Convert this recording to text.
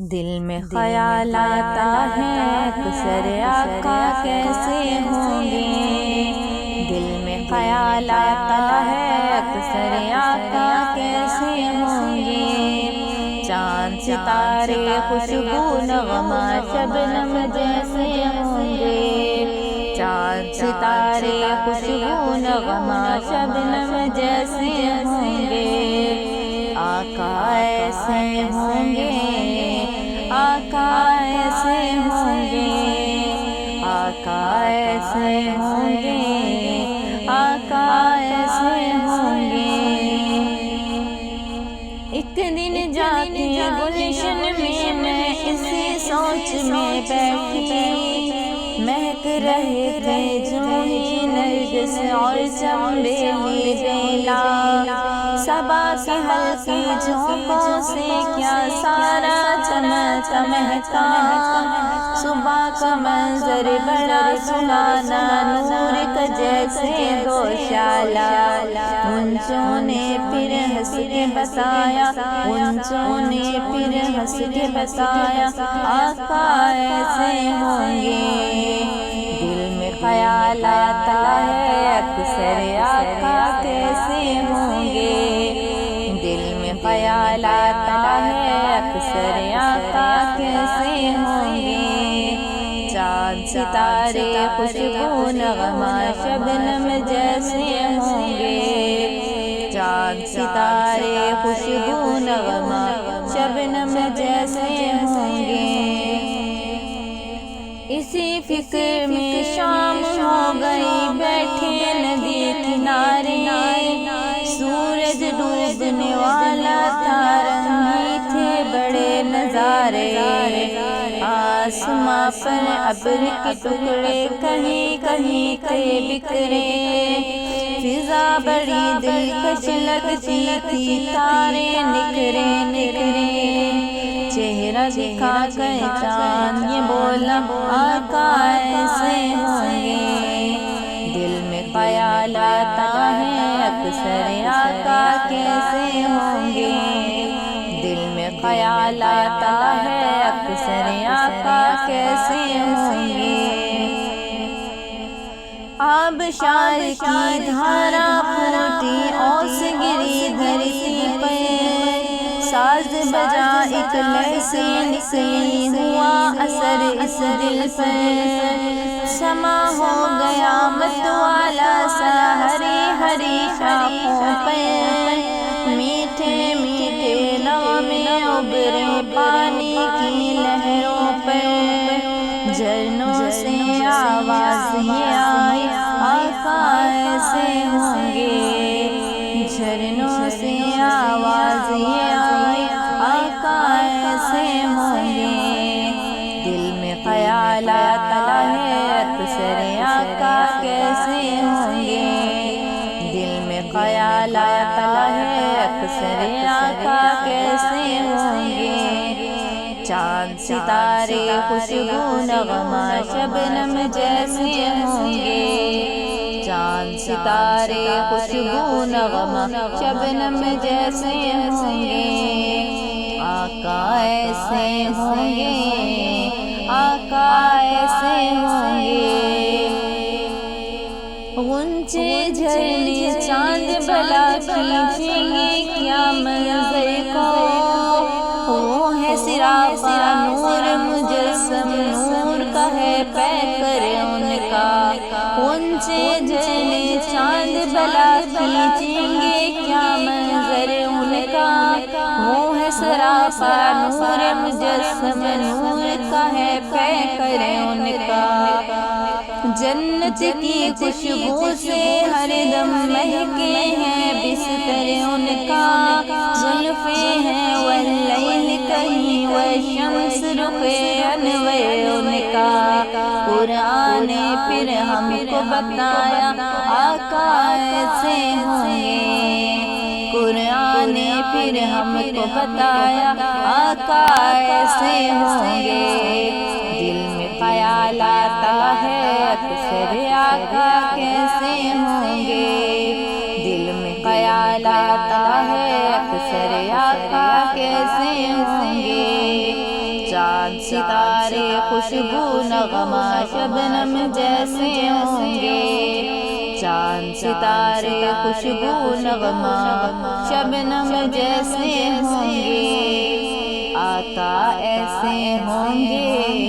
دل میں خیال آتا ہے اکثر آقا کیسے ہوں گے، دل میں خیال آتا ہے اکثر آقا کیسے ہوں گے، چاند ستارے خوشبو نغمہ شبنم جیسے ہوں گے، چاند ستارے خوشبو نغمہ شبنم جیسے ہوں گے، آقا ایسے ہوں گے، آقا ایسے ہوں گے، آقا ایسے ہوں گے، آقا ایسے ہوں گے۔ ایک دن جا کے گلشن میں اسی سوچ میں بیٹھی، مہک رہے تھے جوہی نرگس اور چنبیلی بیلا، صبا کے ہلکے جھونکوں سے کیا سارا چمکا مہکا، صبح کا منظر بڑا سہانا نور کا جیسے گوشالہ، اونچوں نے پھر ہنس کے بتایا، اونچوں نے پھر ہنس کے بتایا، آقا ایسے ہوں گے، دل میں خیال آتا ہے اکثر آقا کیسے ہوں گے، دل میں خیال آتا ہے اکثر آقا کیسے ہوں گے، چاند ستارے خوشبو نغمہ شبنم جیسے ہوں گے، چاند ستارے خوشبو نغمہ شبنم جیسے ہوں گے۔ اسی فکر میں شام ہو گئی، بیٹھے ندی کنارے، سورج ڈوبنے والا تھا، رنگی تھے بڑے نظارے، آسماں پر ابر کے ٹکڑے کہیں کہیں تھے بکھرے، فضا بڑی دلکش لگتی تھی، تارے نکھرے نکھرے، چہرہ دکھا کر چاند یہ بولا، آقا ایسے ہوں گے، دل میں خیال آتا ہے اکثر آقا کیسے ہوں گے، دل میں خیال آتا ہے اکثر آقا کیسے ہوں گے۔ آبشار کی دھارا پھوٹی اوس گری دھرتی پر، ساز بجا ایک لے سے نکلی، ہوا اثر اس دل پر، سما ہو گیا متوالا سا ہری ہری شاخوں پر، میٹھے میٹھے لب میں ابھرے پانی کی لہروں پر، جھرنوں سے آواز یہ آئی، آقا ایسے ہوں گے، جھرنوں سے آواز یہ آئی، آقا ایسے ہوں گے، دل میں خیال آتا ہے اکثر آقا کیسے ہوں گے، دل میں خیال آتا ہے اکثر آقا کیسے ہوں گے، چاند ستارے خوشبو نغمہ شبنم جیسے ہوں گے، چاند ستارے خوشبو نغمہ شبنم جیسے ہوں گے، آقا ایسے ہوں گے، آقا ایسے ہوں گے۔ غنچے جھرنے چاند بلا کھینچیں گے کیا منظر کو، وہ ہے سراپا نور مجسم، نور کا ہے پیکر ان کا، غنچے جھرنے چاند بلا کھینچیں گے کیا منظر ان کا، وہ ہے سراپا نور مجسم، نور کا ہے پیکر ان کا، جنت کی خوشبو سے ہر دم مہکے ہیں بستر ان کا، زلفیں ہیں واللیل کہیں والشمس رخ انور ان کا، قرآن نے پھر ہم کو بتایا، آقا ایسے ہوں گے، قرآن نے پھر ہم کو بتایا، آقا ایسے ہوں گے، دل میں خیال آتا ہے اکثر آقا کیسے ہوں گے، دل میں خیال آتا ہے اکثر آقا کیسے ہوں گے، چاند ستارے خوشبو نغمہ شبنم جیسے ہوں گے، چاند ستارے خوشبو نغمہ شبنم جیسے ہوں گے، آقا ایسے ہوں گے